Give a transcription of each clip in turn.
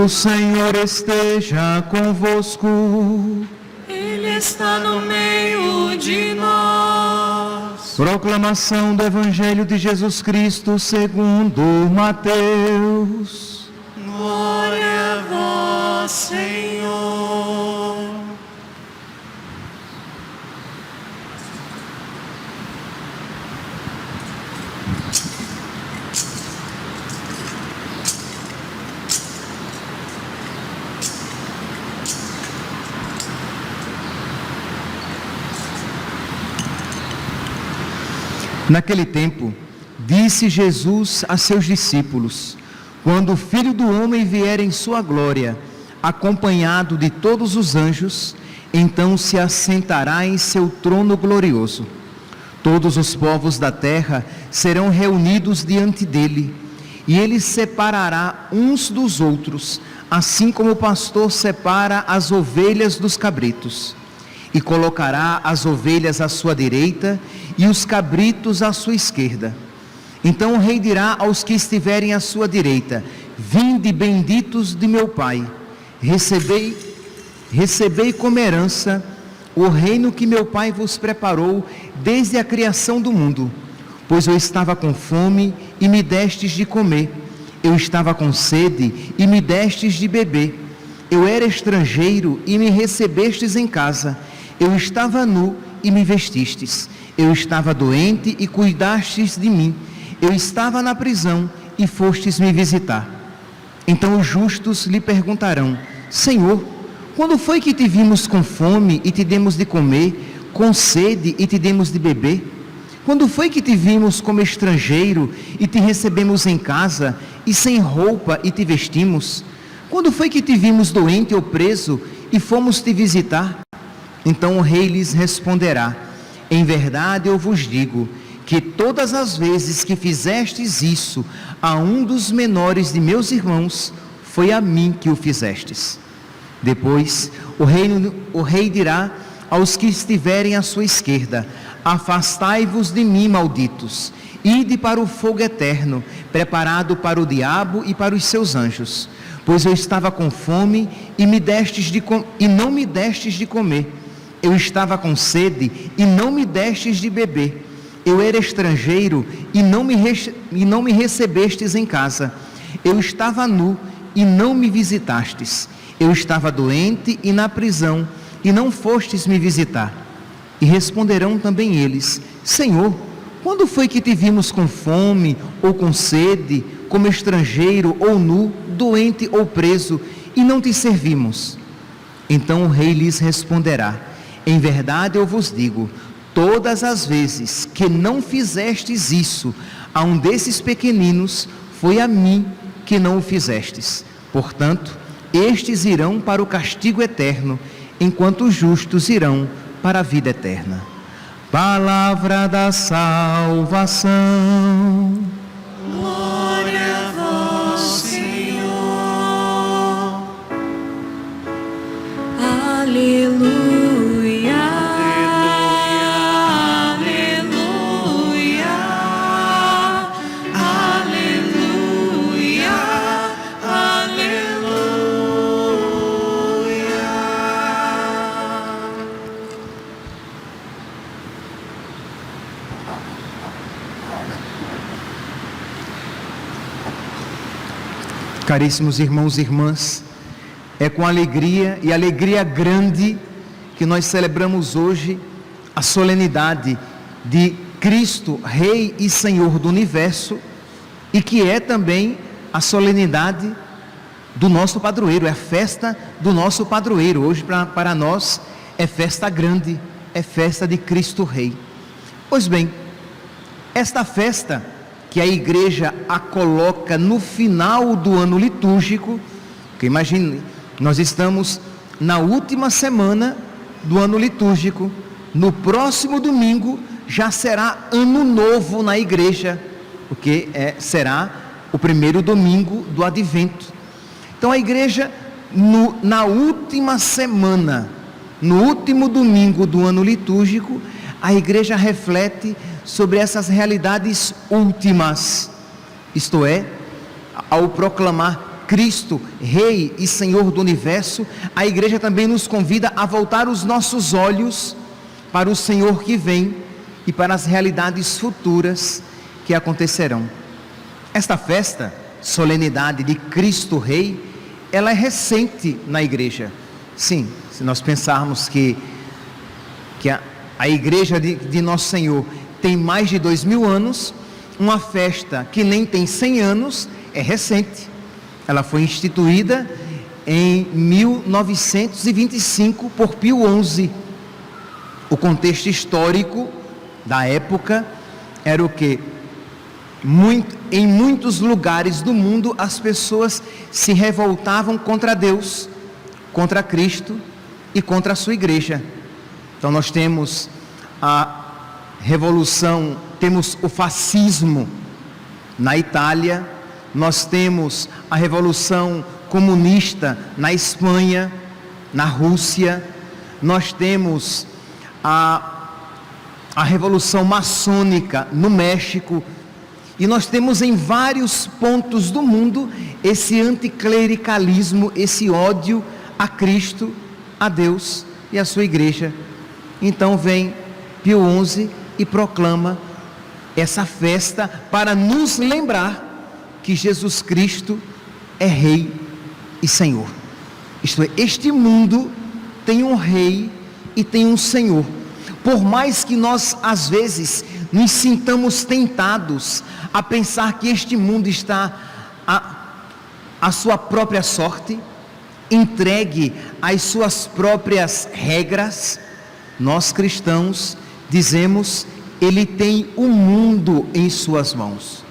O Senhor esteja convosco. Ele está no meio de nós. Proclamação do Evangelho de Jesus Cristo segundo Mateus. Glória a vós, Senhor. Naquele tempo, disse Jesus a seus discípulos: quando o Filho do Homem vier em sua glória, acompanhado de todos os anjos, então se assentará em seu trono glorioso. Todos os povos da terra serão reunidos diante dele, e ele separará uns dos outros, assim como o pastor separa as ovelhas dos cabritos. E colocará as ovelhas à sua direita e os cabritos à sua esquerda. Então o rei dirá aos que estiverem à sua direita: vinde, benditos de meu Pai, recebei como herança o reino que meu Pai vos preparou desde a criação do mundo. Pois eu estava com fome e me destes de comer, eu estava com sede e me destes de beber, eu era estrangeiro e me recebestes em casa, eu estava nu e me vestistes, eu estava doente e cuidastes de mim, eu estava na prisão e fostes me visitar. Então os justos lhe perguntarão: Senhor, quando foi que te vimos com fome e te demos de comer, com sede e te demos de beber? Quando foi que te vimos como estrangeiro e te recebemos em casa, e sem roupa e te vestimos? Quando foi que te vimos doente ou preso e fomos te visitar? Então o rei lhes responderá: em verdade eu vos digo, que todas as vezes que fizestes isso a um dos menores de meus irmãos, foi a mim que o fizestes. Depois o rei dirá aos que estiverem à sua esquerda: afastai-vos de mim, malditos, ide para o fogo eterno, preparado para o diabo e para os seus anjos. Pois eu estava com fome e não me destes de comer, eu estava com sede e não me destes de beber, eu era estrangeiro e não me recebestes em casa, eu estava nu e não me visitastes, eu estava doente e na prisão e não fostes me visitar. E responderão também eles: Senhor, quando foi que te vimos com fome ou com sede, como estrangeiro ou nu, doente ou preso, e não te servimos? Então o rei lhes responderá: em verdade eu vos digo, todas as vezes que não fizestes isso a um desses pequeninos, foi a mim que não o fizestes. Portanto, estes irão para o castigo eterno, enquanto os justos irão para a vida eterna. Palavra da salvação. Glória a vós, Senhor. Aleluia. Caríssimos irmãos e irmãs, é com alegria e alegria grande que nós celebramos hoje a solenidade de Cristo, Rei e Senhor do Universo, e que é também a solenidade do nosso padroeiro, é a festa do nosso padroeiro. Hoje para nós é festa grande, é festa de Cristo Rei. Pois bem, esta festa que a igreja a coloca no final do ano litúrgico, porque imagine, nós estamos na última semana do ano litúrgico, no próximo domingo já será ano novo na igreja, porque será o primeiro domingo do advento. Então a igreja, na última semana, no último domingo do ano litúrgico, a igreja reflete sobre essas realidades últimas, isto é, ao proclamar Cristo, Rei e Senhor do Universo, a igreja também nos convida a voltar os nossos olhos para o Senhor que vem e para as realidades futuras que acontecerão. Esta festa, solenidade de Cristo Rei, ela é recente na igreja. Sim, se nós pensarmos que a igreja de Nosso Senhor tem mais de 2000 anos, uma festa que nem tem 100 anos é recente. Ela foi instituída em 1925 por Pio XI. O contexto histórico da época era o que? Em muitos lugares do mundo as pessoas se revoltavam contra Deus, contra Cristo e contra a sua igreja. Então nós temos a revolução, temos o fascismo na Itália, nós temos a revolução comunista na Espanha, na Rússia, nós temos a revolução maçônica no México, e nós temos em vários pontos do mundo esse anticlericalismo, esse ódio a Cristo, a Deus e a sua igreja. Então vem Pio XI e proclama essa festa para nos lembrar que Jesus Cristo é Rei e Senhor. Isto é, este mundo tem um Rei e tem um Senhor. Por mais que nós às vezes nos sintamos tentados a pensar que este mundo está à sua própria sorte, entregue às suas próprias regras, nós cristãos dizemos: ele tem o mundo em suas mãos,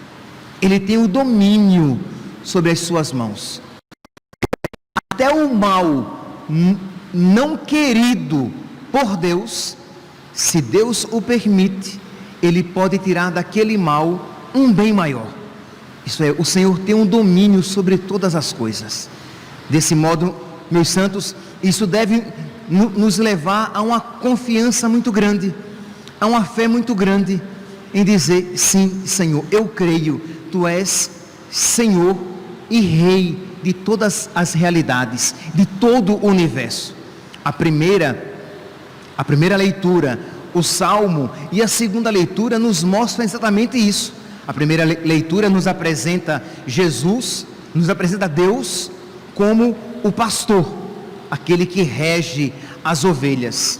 ele tem o domínio sobre as suas mãos. Até o mal não querido por Deus, se Deus o permite, ele pode tirar daquele mal um bem maior. Isso é, o Senhor tem um domínio sobre todas as coisas. Desse modo, meus santos, isso deve nos levar a uma confiança muito grande, a uma fé muito grande, em dizer: sim, Senhor, eu creio, Tu és Senhor e Rei de todas as realidades, de todo o universo. A primeira leitura, o Salmo, e a segunda leitura nos mostram exatamente isso. A primeira leitura nos apresenta Jesus, nos apresenta Deus como o pastor, aquele que rege as ovelhas.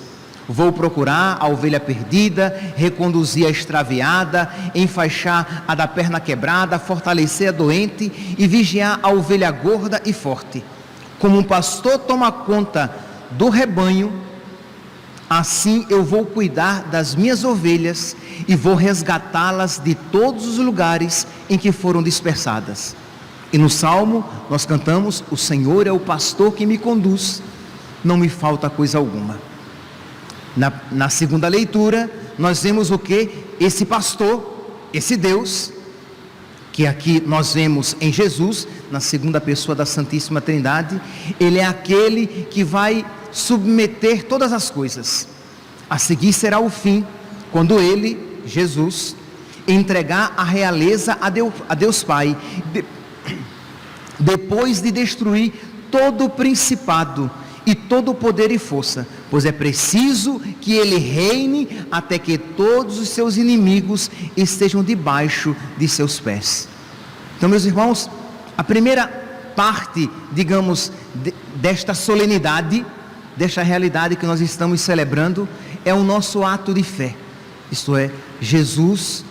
Vou procurar a ovelha perdida, reconduzir a extraviada, enfaixar a da perna quebrada, fortalecer a doente e vigiar a ovelha gorda e forte. Como um pastor toma conta do rebanho, assim eu vou cuidar das minhas ovelhas e vou resgatá-las de todos os lugares em que foram dispersadas. E no Salmo nós cantamos: o Senhor é o pastor que me conduz, não me falta coisa alguma. Na segunda leitura nós vemos o que? Esse pastor, esse Deus, que aqui nós vemos em Jesus, na segunda pessoa da Santíssima Trindade, ele é aquele que vai submeter todas as coisas. A seguir será o fim, quando ele, Jesus, entregar a realeza a Deus Pai, depois de destruir todo o principado e todo o poder e força, pois é preciso que ele reine até que todos os seus inimigos estejam debaixo de seus pés. Então, meus irmãos, a primeira parte, digamos, desta solenidade, desta realidade que nós estamos celebrando, é o nosso ato de fé. Isto é, Jesus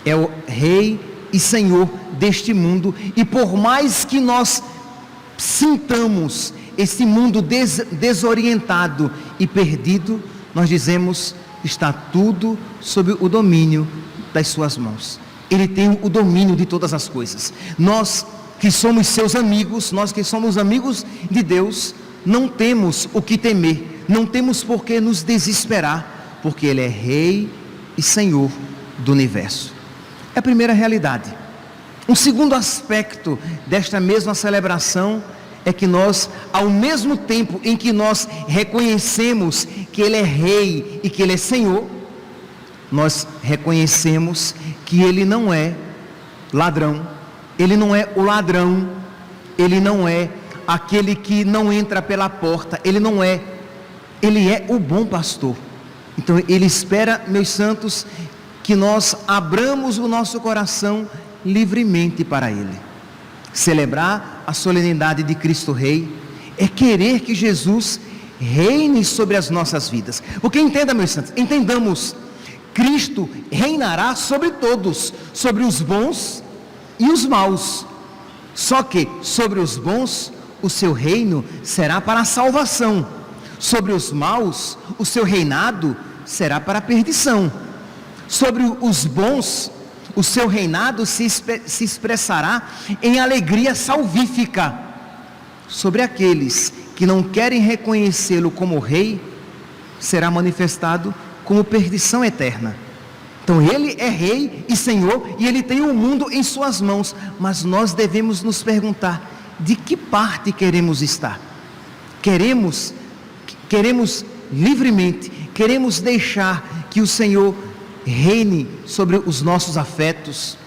é o Rei e Senhor deste mundo, e por mais que nós sintamos esse mundo desorientado e perdido, nós dizemos: está tudo sob o domínio das suas mãos. Ele tem o domínio de todas as coisas. Nós que somos seus amigos, nós que somos amigos de Deus, não temos o que temer, não temos por que nos desesperar, porque Ele é Rei e Senhor do universo. É a primeira realidade. Um segundo aspecto desta mesma celebração é que nós, ao mesmo tempo em que nós reconhecemos que Ele é Rei e que Ele é Senhor, nós reconhecemos que Ele não é ladrão, Ele não é o ladrão Ele não é aquele que não entra pela porta, Ele é o bom pastor. Então Ele espera, meus santos, que nós abramos o nosso coração livremente para Ele. Celebrar a solenidade de Cristo Rei é querer que Jesus reine sobre as nossas vidas. Porque entenda, meus santos, entendamos, Cristo reinará sobre todos, sobre os bons e os maus. Só que sobre os bons, o seu reino será para a salvação. Sobre os maus, o seu reinado será para a perdição. Sobre os bons, o seu reinado se expressará em alegria salvífica. Sobre aqueles que não querem reconhecê-lo como rei, será manifestado como perdição eterna. Então Ele é Rei e Senhor, e Ele tem o mundo em suas mãos, mas nós devemos nos perguntar, de que parte queremos estar? Queremos livremente, queremos deixar que o Senhor reine sobre os nossos afetos,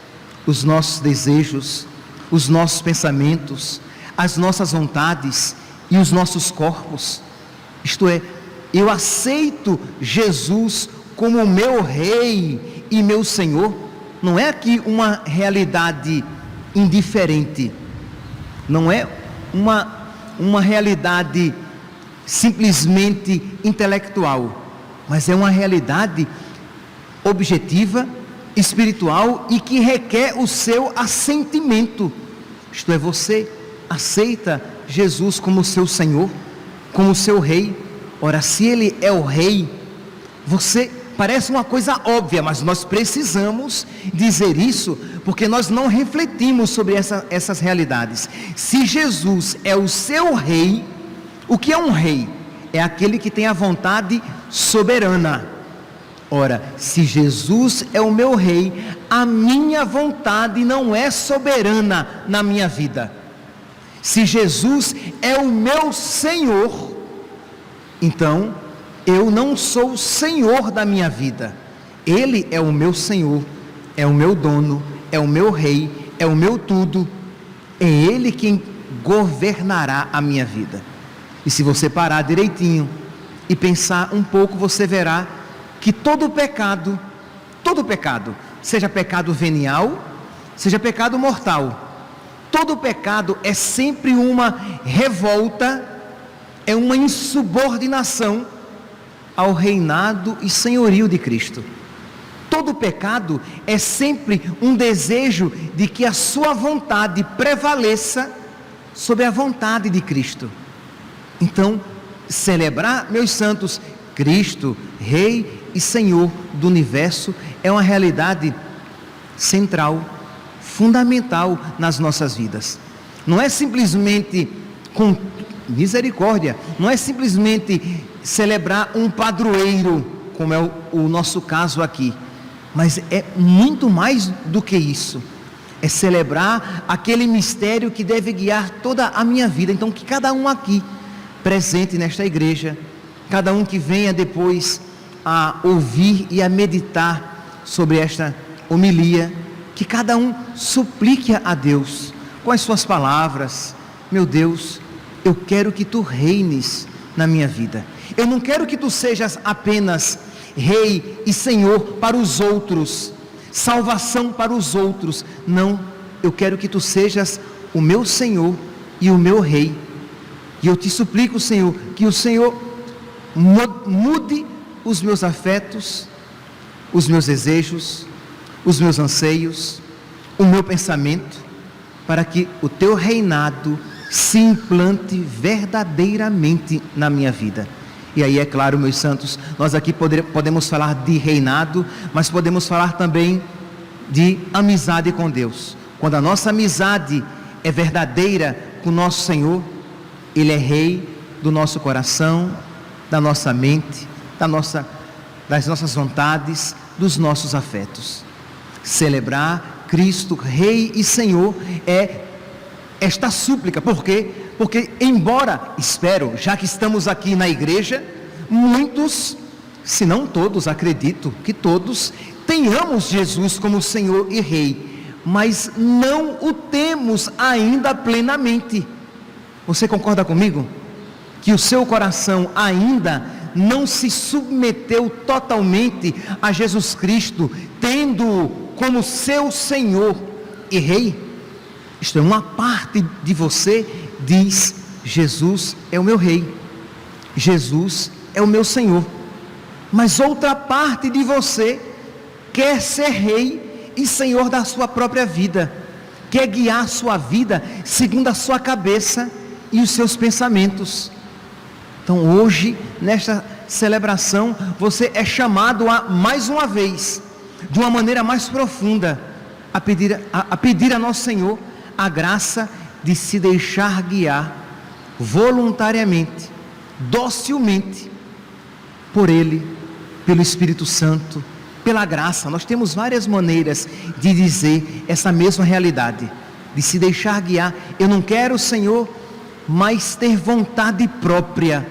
os nossos desejos, os nossos pensamentos, as nossas vontades e os nossos corpos. Isto é, eu aceito Jesus como meu Rei e meu Senhor. Não é aqui uma realidade indiferente, não é uma realidade simplesmente intelectual, mas é uma realidade objetiva, espiritual e que requer o seu assentimento. Isto é, você aceita Jesus como seu Senhor, como seu Rei. Ora, se Ele é o Rei, parece uma coisa óbvia, mas nós precisamos dizer isso, porque nós não refletimos sobre essas realidades. Se Jesus é o seu Rei, o que é um rei? É aquele que tem a vontade soberana. Ora, se Jesus é o meu Rei, a minha vontade não é soberana na minha vida. Se Jesus é o meu Senhor, então eu não sou o Senhor da minha vida. Ele é o meu Senhor, é o meu dono, é o meu Rei, é o meu tudo. É Ele quem governará a minha vida. E se você parar direitinho e pensar um pouco, você verá que todo pecado, seja pecado venial, seja pecado mortal, todo pecado é sempre uma revolta, é uma insubordinação ao reinado e senhorio de Cristo. Todo pecado é sempre um desejo de que a sua vontade prevaleça sobre a vontade de Cristo. Então, celebrar, meus santos, Cristo, Rei e Senhor do universo, é uma realidade central, fundamental nas nossas vidas. Não é simplesmente com misericórdia, não é simplesmente celebrar um padroeiro, como é o nosso caso aqui, mas é muito mais do que isso. É celebrar aquele mistério que deve guiar toda a minha vida. Então, que cada um aqui presente nesta igreja, cada um que venha depois a ouvir e a meditar sobre esta homilia, que cada um suplique a Deus com as suas palavras: meu Deus, eu quero que tu reines na minha vida. Eu não quero que tu sejas apenas Rei e Senhor para os outros, salvação para os outros. Não, eu quero que tu sejas o meu Senhor e o meu Rei. E eu te suplico, Senhor, que o Senhor mude os meus afetos, os meus desejos, os meus anseios, o meu pensamento, para que o teu reinado se implante verdadeiramente na minha vida. E aí, é claro, meus santos, nós aqui podemos falar de reinado, mas podemos falar também de amizade com Deus. Quando a nossa amizade é verdadeira com o nosso Senhor, Ele é Rei do nosso coração, da nossa mente, das nossas vontades, dos nossos afetos. Celebrar Cristo, Rei e Senhor, é esta súplica. Por quê? Porque embora, espero, já que estamos aqui na igreja, muitos, se não todos, acredito que todos, tenhamos Jesus como Senhor e Rei, mas não o temos ainda plenamente. Você concorda comigo? Que o seu coração ainda não se submeteu totalmente a Jesus Cristo, tendo-o como seu Senhor e Rei? Isto é, uma parte de você diz: Jesus é o meu Rei, Jesus é o meu Senhor. Mas outra parte de você quer ser Rei e Senhor da sua própria vida, quer guiar a sua vida segundo a sua cabeça e os seus pensamentos. Então hoje, nesta celebração, você é chamado a, mais uma vez, de uma maneira mais profunda, a pedir a nosso Senhor a graça de se deixar guiar voluntariamente, docilmente, por Ele, pelo Espírito Santo, pela graça. Nós temos várias maneiras de dizer essa mesma realidade, de se deixar guiar. Eu não quero, Senhor, mais ter vontade própria,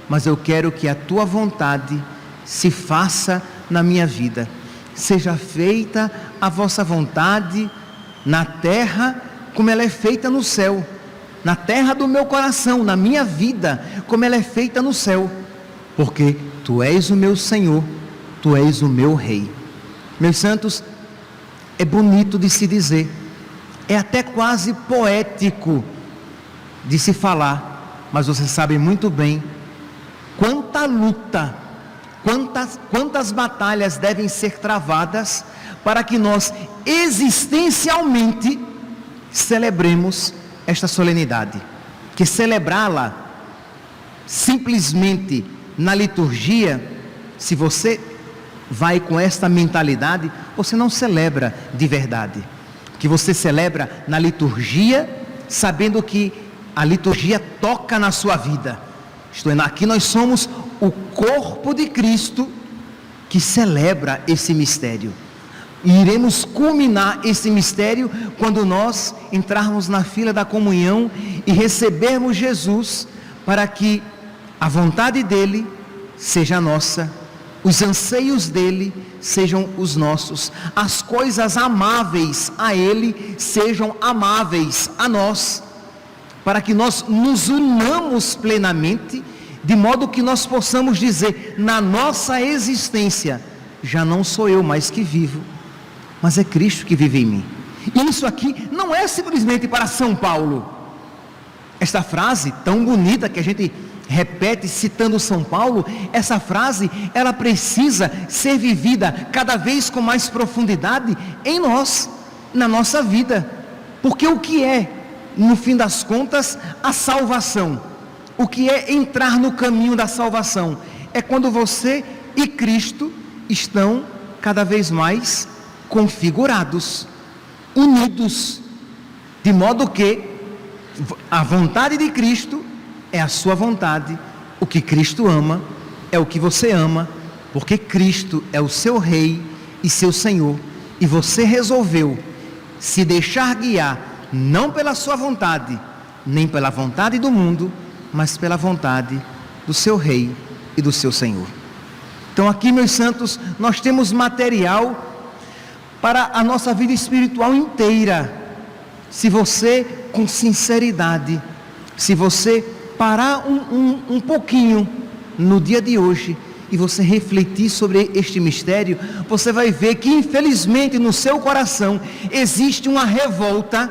mas eu quero que a Tua vontade se faça na minha vida. Seja feita a vossa vontade na terra como ela é feita no céu, na terra do meu coração, na minha vida, como ela é feita no céu, porque Tu és o meu Senhor, Tu és o meu Rei. Meus santos, é bonito de se dizer, é até quase poético de se falar, mas vocês sabem muito bem quanta luta, quantas batalhas devem ser travadas para que nós existencialmente celebremos esta solenidade. Que celebrá-la simplesmente na liturgia, se você vai com esta mentalidade, você não celebra de verdade. Que você celebra na liturgia, sabendo que a liturgia toca na sua vida. Isto é, aqui nós somos o corpo de Cristo que celebra esse mistério. E iremos culminar esse mistério quando nós entrarmos na fila da comunhão e recebermos Jesus, para que a vontade dEle seja nossa, os anseios dEle sejam os nossos, as coisas amáveis a Ele sejam amáveis a nós, para que nós nos unamos plenamente, de modo que nós possamos dizer, na nossa existência, já não sou eu mais que vivo, mas é Cristo que vive em mim. E isso aqui não é simplesmente para São Paulo. Esta frase tão bonita que a gente repete citando São Paulo, essa frase, ela precisa ser vivida cada vez com mais profundidade em nós, na nossa vida. Porque o que é, no fim das contas, a salvação? O que é entrar no caminho da salvação? É quando você e Cristo estão cada vez mais configurados, unidos, de modo que a vontade de Cristo é a sua vontade, o que Cristo ama é o que você ama, porque Cristo é o seu Rei e seu Senhor, e você resolveu se deixar guiar, não pela sua vontade, nem pela vontade do mundo, mas pela vontade do seu Rei e do seu Senhor. Então aqui, meus santos, nós temos material para a nossa vida espiritual inteira. Se você, com sinceridade, se você parar um pouquinho no dia de hoje e você refletir sobre este mistério, você vai ver que infelizmente no seu coração existe uma revolta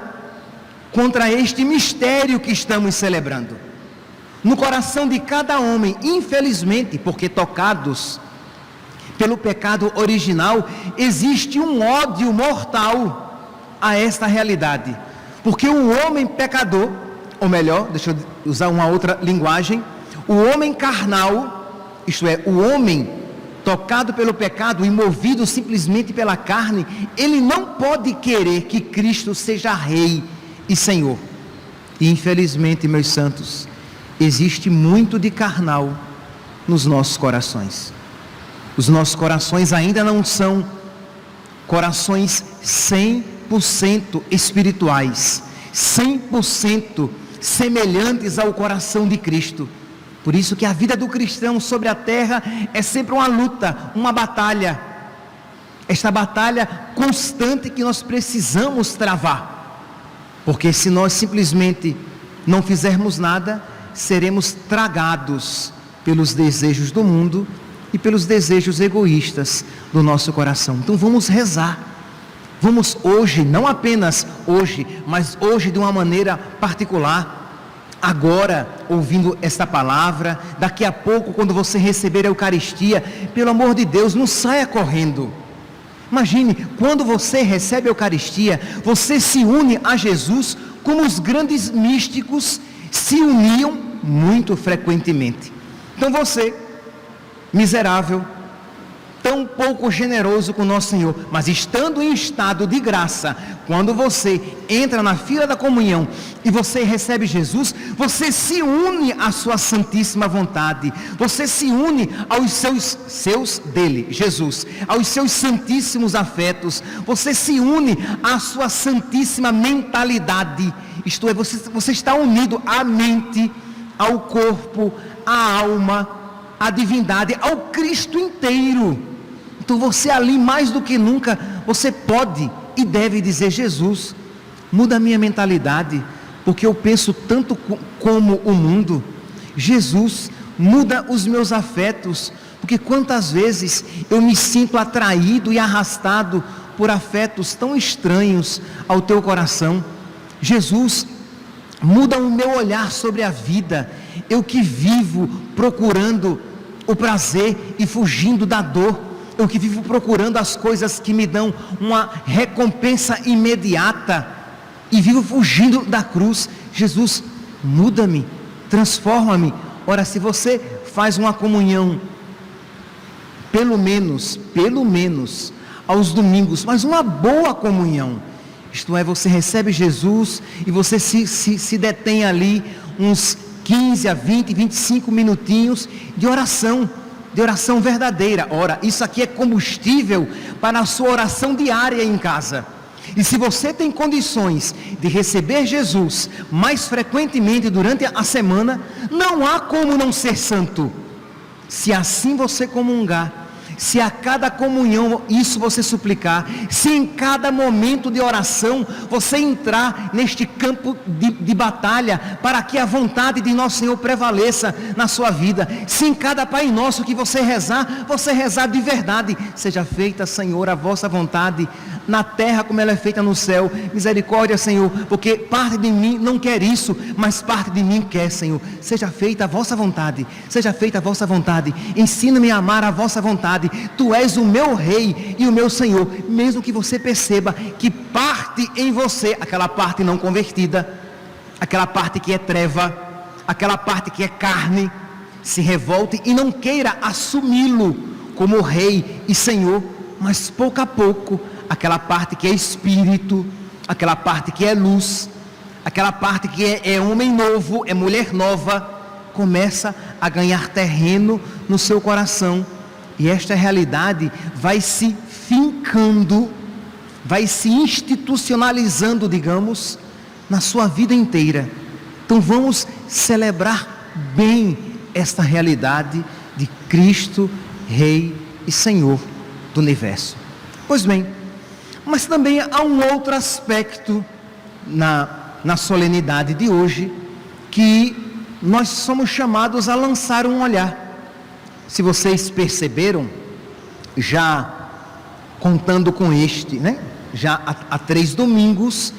contra este mistério que estamos celebrando. No coração de cada homem, infelizmente, porque tocados pelo pecado original, existe um ódio mortal a esta realidade. Porque o homem pecador, ou melhor, deixa eu usar uma outra linguagem, o homem carnal, isto é, o homem tocado pelo pecado e movido simplesmente pela carne, ele não pode querer que Cristo seja Rei e Senhor. E infelizmente, meus santos, existe muito de carnal nos nossos corações. Os nossos corações ainda não são corações 100% espirituais, 100% semelhantes ao coração de Cristo. Por isso que a vida do cristão sobre a terra é sempre uma luta, uma batalha. esta batalha constante que nós precisamos travar, porque se nós simplesmente não fizermos nada, seremos tragados pelos desejos do mundo e pelos desejos egoístas do nosso coração. Então vamos rezar, vamos hoje, não apenas hoje, mas hoje de uma maneira particular, agora ouvindo esta palavra, daqui a pouco quando você receber a Eucaristia, pelo amor de Deus, não saia correndo. Imagine, quando você recebe a Eucaristia, você se une a Jesus como os grandes místicos se uniam muito frequentemente. Então você, miserável, tão pouco generoso com nosso Senhor, mas estando em estado de graça, quando você entra na fila da comunhão e você recebe Jesus, você se une à sua santíssima vontade, você se une aos seus dele, Jesus, aos seus santíssimos afetos, você se une à sua santíssima mentalidade, isto é, você está unido à mente, ao corpo, à alma, à divindade, ao Cristo inteiro. Então você ali mais do que nunca, você pode e deve dizer: Jesus, muda a minha mentalidade, porque eu penso tanto como o mundo. Jesus, muda os meus afetos, porque quantas vezes eu me sinto atraído e arrastado por afetos tão estranhos ao teu coração. Jesus, muda o meu olhar sobre a vida, eu que vivo procurando o prazer e fugindo da dor, eu que vivo procurando as coisas que me dão uma recompensa imediata e vivo fugindo da cruz. Jesus, muda-me, transforma-me. Ora, se você faz uma comunhão, pelo menos, aos domingos, mas uma boa comunhão, isto é, você recebe Jesus e você se detém ali uns 15 a 20, 25 minutinhos de oração verdadeira. Ora, isso aqui é combustível para a sua oração diária em casa. E se você tem condições de receber Jesus mais frequentemente durante a semana, não há como não ser santo. Se assim você comungar, se a cada comunhão isso você suplicar, se em cada momento de oração você entrar neste campo de batalha para que a vontade de nosso Senhor prevaleça na sua vida, se em cada Pai Nosso que você rezar de verdade: seja feita, Senhor, a vossa vontade na terra como ela é feita no céu. Misericórdia, Senhor, porque parte de mim não quer isso, mas parte de mim quer, Senhor. Seja feita a vossa vontade, seja feita a vossa vontade. Ensina-me a amar a vossa vontade. Tu és o meu Rei e o meu Senhor. Mesmo que você perceba que parte em você, aquela parte não convertida, aquela parte que é treva, aquela parte que é carne, se revolte e não queira assumi-lo como Rei e Senhor, mas pouco a pouco, aquela parte que é espírito, aquela parte que é luz, aquela parte que é homem novo, é mulher nova, começa a ganhar terreno no seu coração, e esta realidade vai se fincando, vai se institucionalizando, digamos, na sua vida inteira. Então vamos celebrar bem esta realidade de Cristo, Rei e Senhor do universo. Pois bem, mas também há um outro aspecto na solenidade de hoje, que nós somos chamados a lançar um olhar. Se vocês perceberam, já contando com este, né? Já há 3 domingos,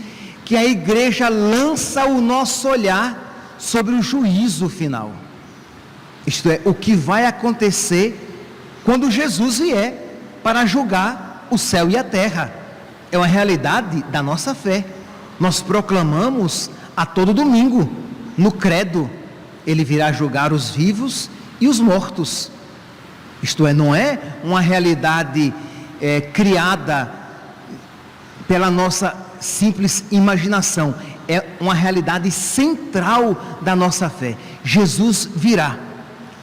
que a igreja lança o nosso olhar sobre o juízo final. Isto é, o que vai acontecer quando Jesus vier para julgar o céu e a terra. É uma realidade da nossa fé. Nós proclamamos a todo domingo, no credo: Ele virá julgar os vivos e os mortos. Isto é, não é uma realidade criada pela nossa simples imaginação, é uma realidade central da nossa fé. Jesus virá,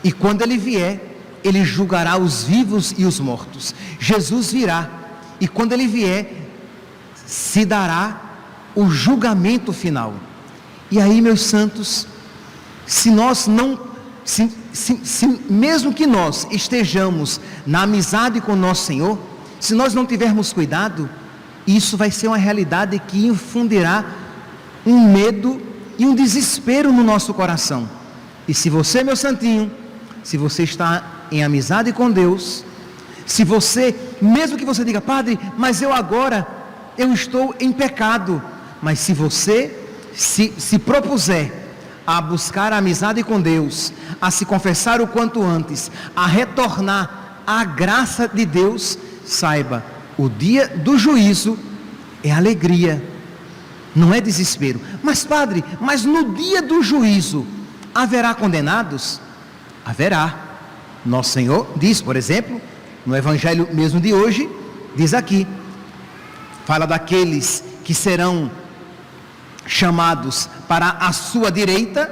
e quando Ele vier, Ele julgará os vivos e os mortos. Jesus virá, e quando Ele vier, se dará o julgamento final. E aí, meus santos, se nós não, mesmo que nós estejamos na amizade com nosso Senhor, se nós não tivermos cuidado, isso vai ser uma realidade que infundirá um medo e um desespero no nosso coração. E se você, meu santinho, se você está em amizade com Deus, se você, mesmo que você diga, padre, mas eu estou em pecado, mas se você se propuser a buscar a amizade com Deus, a se confessar o quanto antes, a retornar à graça de Deus, saiba, o dia do juízo é alegria, não é desespero. Mas padre, mas no dia do juízo haverá condenados? Haverá. Nosso Senhor diz, por exemplo, no Evangelho mesmo de hoje, diz aqui, fala daqueles que serão chamados para a sua direita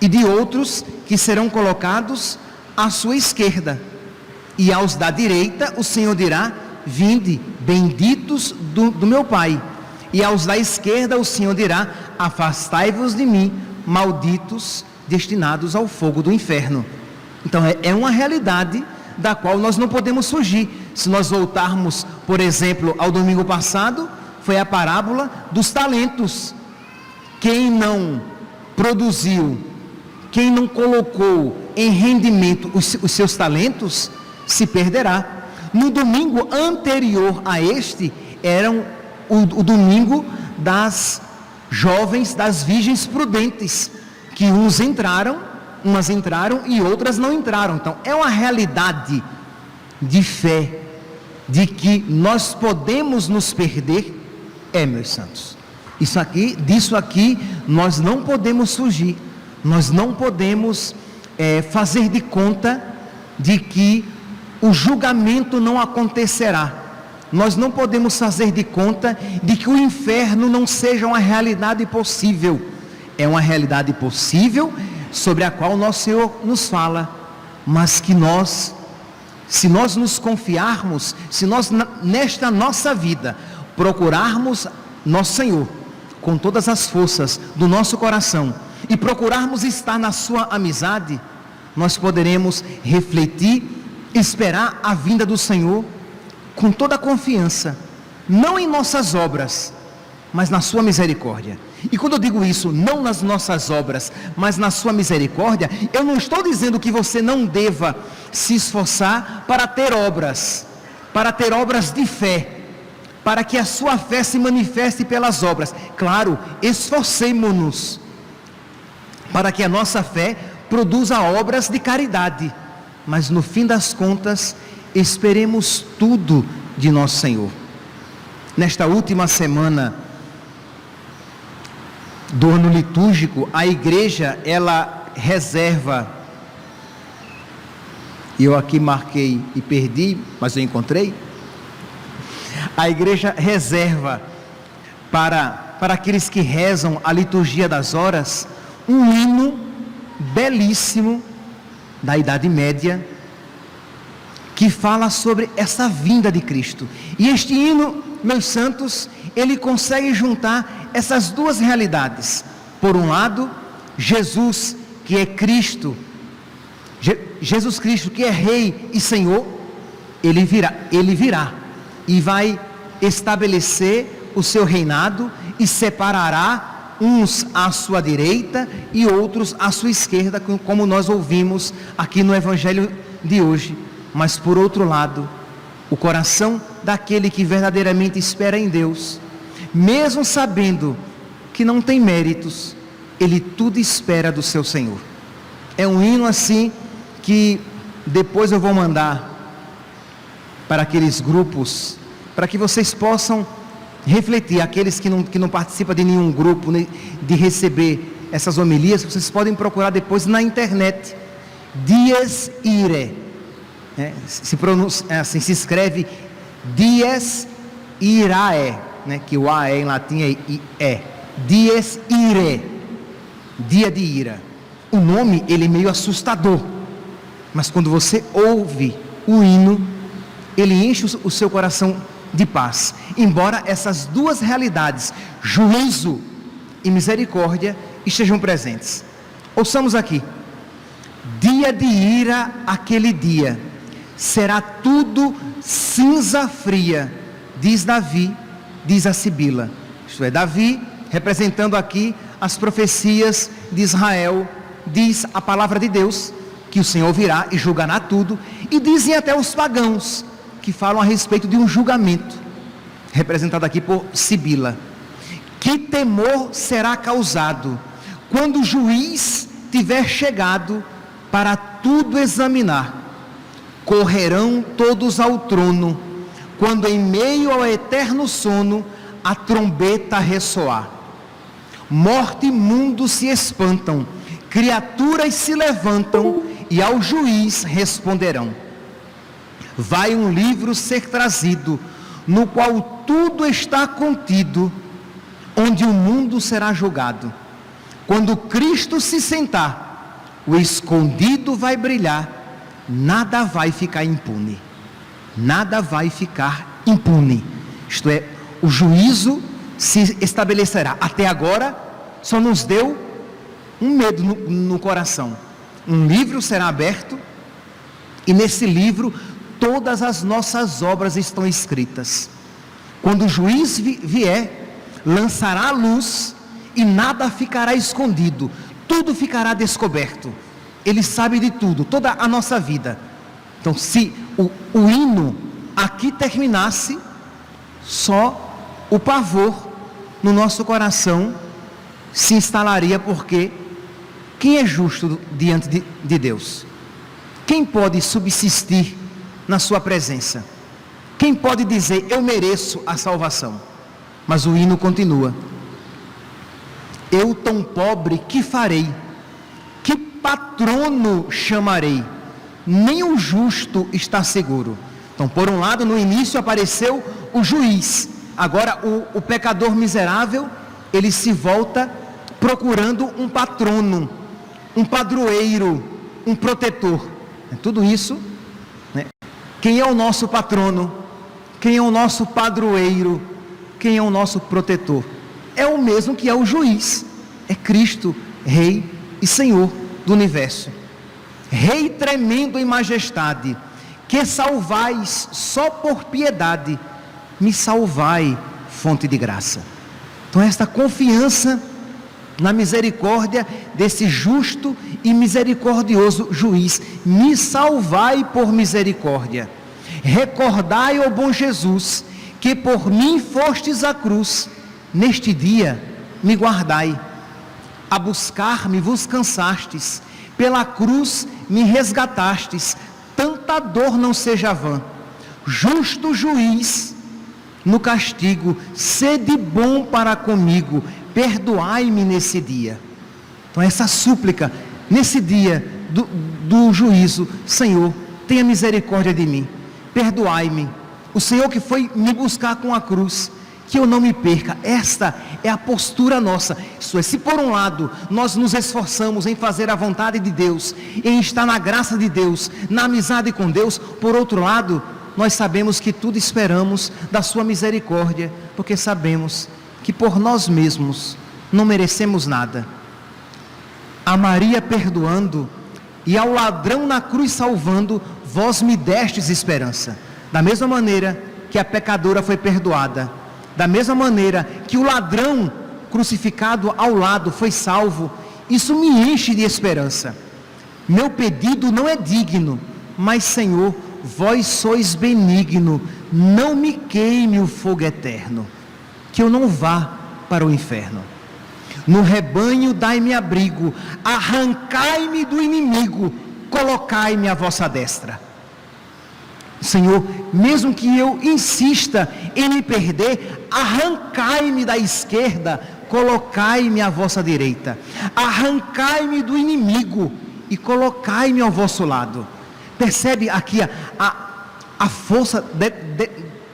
e de outros que serão colocados à sua esquerda. E aos da direita o Senhor dirá, vinde, benditos do meu Pai. E aos da esquerda o Senhor dirá, afastai-vos de mim, malditos, destinados ao fogo do inferno. Então é uma realidade da qual nós não podemos fugir. Se nós voltarmos, por exemplo, ao domingo passado, foi a parábola dos talentos. Quem não produziu, quem não colocou em rendimento os seus talentos, se perderá. No domingo anterior a este, era o domingo das jovens, das virgens prudentes, que umas entraram e outras não entraram. Então é uma realidade de fé, de que nós podemos nos perder, meus santos. Disso aqui nós não podemos fugir, nós não podemos fazer de conta de que o julgamento não acontecerá. Nós não podemos fazer de conta de que o inferno não seja uma realidade possível. É uma realidade possível sobre a qual nosso Senhor nos fala, mas que nós, se nós nos confiarmos, se nós nesta nossa vida procurarmos nosso Senhor com todas as forças do nosso coração e procurarmos estar na sua amizade, nós poderemos refletir, esperar a vinda do Senhor com toda a confiança, não em nossas obras, mas na sua misericórdia. E quando eu digo isso, não nas nossas obras, mas na sua misericórdia, eu não estou dizendo que você não deva se esforçar para ter obras de fé, para que a sua fé se manifeste pelas obras. Claro, esforcemo-nos para que a nossa fé produza obras de caridade, mas no fim das contas, esperemos tudo de nosso Senhor. Nesta última semana do ano litúrgico, a igreja, ela reserva, e eu aqui marquei e perdi, mas eu encontrei, a igreja reserva para aqueles que rezam a liturgia das horas, um hino belíssimo da Idade Média, que fala sobre essa vinda de Cristo. E este hino, meus santos, ele consegue juntar essas duas realidades. Por um lado, Jesus, que é Cristo, Jesus Cristo, que é Rei e Senhor, ele virá e vai estabelecer o seu reinado e separará uns à sua direita e outros à sua esquerda, como nós ouvimos aqui no Evangelho de hoje. Mas por outro lado, o coração daquele que verdadeiramente espera em Deus, mesmo sabendo que não tem méritos, ele tudo espera do seu Senhor. É um hino assim que depois eu vou mandar para aqueles grupos, para que vocês possam refletir, aqueles que não participam de nenhum grupo, de receber essas homilias, vocês podem procurar depois na internet, Dies Irae, se escreve Dies Irae, que o A em latim é Dies Irae, dia de ira. O nome, ele é meio assustador, mas quando você ouve o hino, ele enche o seu coração de paz. Embora essas duas realidades, juízo e misericórdia, estejam presentes. Ouçamos aqui: dia de ira aquele dia, será tudo cinza fria, diz Davi, diz a Sibila. Isto é, Davi, representando aqui as profecias de Israel, diz a palavra de Deus, que o Senhor virá e julgará tudo, e dizem até os pagãos, que falam a respeito de um julgamento, representado aqui por Sibila. Que temor será causado quando o juiz tiver chegado para tudo examinar? Correrão todos ao trono, quando em meio ao eterno sono a trombeta ressoar. Morte e mundo se espantam, criaturas se levantam e ao juiz responderão. Vai um livro ser trazido, no qual tudo está contido, onde o mundo será julgado. Quando Cristo se sentar, o escondido vai brilhar, nada vai ficar impune. Nada vai ficar impune. Isto é, o juízo se estabelecerá. Até agora, só nos deu um medo no coração. Um livro será aberto, e nesse livro, todas as nossas obras estão escritas. Quando o juiz vier, lançará a luz, e nada ficará escondido. Tudo ficará descoberto. Ele sabe de tudo, toda a nossa vida. Então, se o hino aqui terminasse, só o pavor no nosso coração se instalaria, porque quem é justo diante de Deus? Quem pode subsistir na sua presença? Quem pode dizer, eu mereço a salvação? Mas o hino continua. Eu tão pobre, que farei? Que patrono chamarei? Nem o justo está seguro. Então, por um lado, no início apareceu o juiz. Agora, o pecador miserável, ele se volta procurando um patrono, um padroeiro, um protetor. Tudo isso, né? Quem é o nosso patrono? Quem é o nosso padroeiro? Quem é o nosso protetor? É o mesmo que é o juiz. É Cristo, Rei e Senhor do universo. Rei tremendo em majestade, que salvais só por piedade, me salvai, fonte de graça. Então, esta confiança na misericórdia desse justo e misericordioso juiz. Me salvai por misericórdia. Recordai, ó bom Jesus, que por mim fostes à cruz. Neste dia me guardai. A buscar-me vos cansastes, pela cruz me resgatastes. Tanta dor não seja vã. Justo juiz, no castigo, sede bom para comigo, perdoai-me nesse dia. Então, essa súplica, nesse dia do juízo: Senhor, tenha misericórdia de mim, perdoai-me. O Senhor que foi me buscar com a cruz, que eu não me perca. Esta é a postura nossa. Isso é, se por um lado nós nos esforçamos em fazer a vontade de Deus, em estar na graça de Deus, na amizade com Deus, por outro lado, nós sabemos que tudo esperamos da sua misericórdia, porque sabemos que por nós mesmos não merecemos nada. A Maria perdoando e ao ladrão na cruz salvando, vós me destes esperança. Da mesma maneira que a pecadora foi perdoada, da mesma maneira que o ladrão crucificado ao lado foi salvo, isso me enche de esperança. Meu pedido não é digno, mas Senhor, vós sois benigno, não me queime o fogo eterno, que eu não vá para o inferno. No rebanho dai-me abrigo, arrancai-me do inimigo, colocai-me à vossa destra. Senhor, mesmo que eu insista em me perder, arrancai-me da esquerda, colocai-me à vossa direita. Arrancai-me do inimigo e colocai-me ao vosso lado. Percebe aqui a força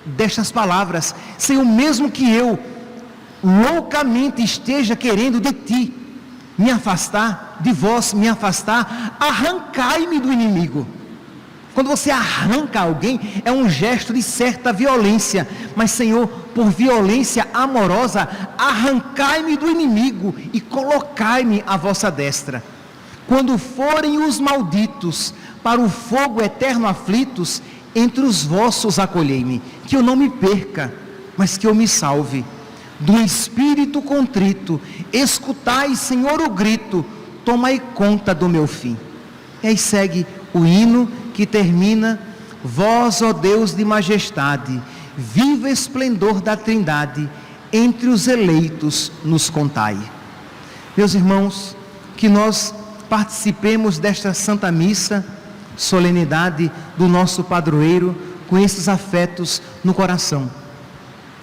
destas palavras. Senhor, mesmo que eu loucamente esteja querendo de ti me afastar, de vós me afastar, arrancai-me do inimigo. Quando você arranca alguém, é um gesto de certa violência, mas Senhor, por violência amorosa, arrancai-me do inimigo e colocai-me à vossa destra. Quando forem os malditos para o fogo eterno aflitos, entre os vossos acolhei-me, que eu não me perca, mas que eu me salve. Do espírito contrito, escutai, Senhor, o grito, tomai conta do meu fim. E aí segue o hino que termina: vós, ó Deus de majestade, vivo esplendor da Trindade, entre os eleitos nos contai. Meus irmãos, que nós participemos desta Santa Missa, solenidade do nosso padroeiro, com esses afetos no coração,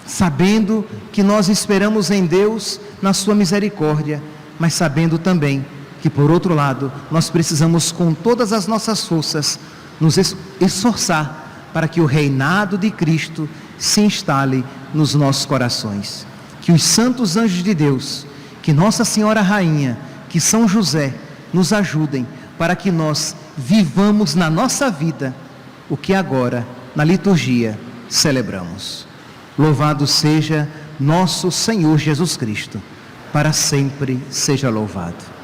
sabendo que nós esperamos em Deus, na sua misericórdia, mas sabendo também que, por outro lado, nós precisamos com todas as nossas forças nos esforçar para que o reinado de Cristo se instale nos nossos corações. Que os santos anjos de Deus, que Nossa Senhora Rainha, que São José nos ajudem para que nós vivamos na nossa vida o que agora na liturgia celebramos. Louvado seja nosso Senhor Jesus Cristo, para sempre seja louvado.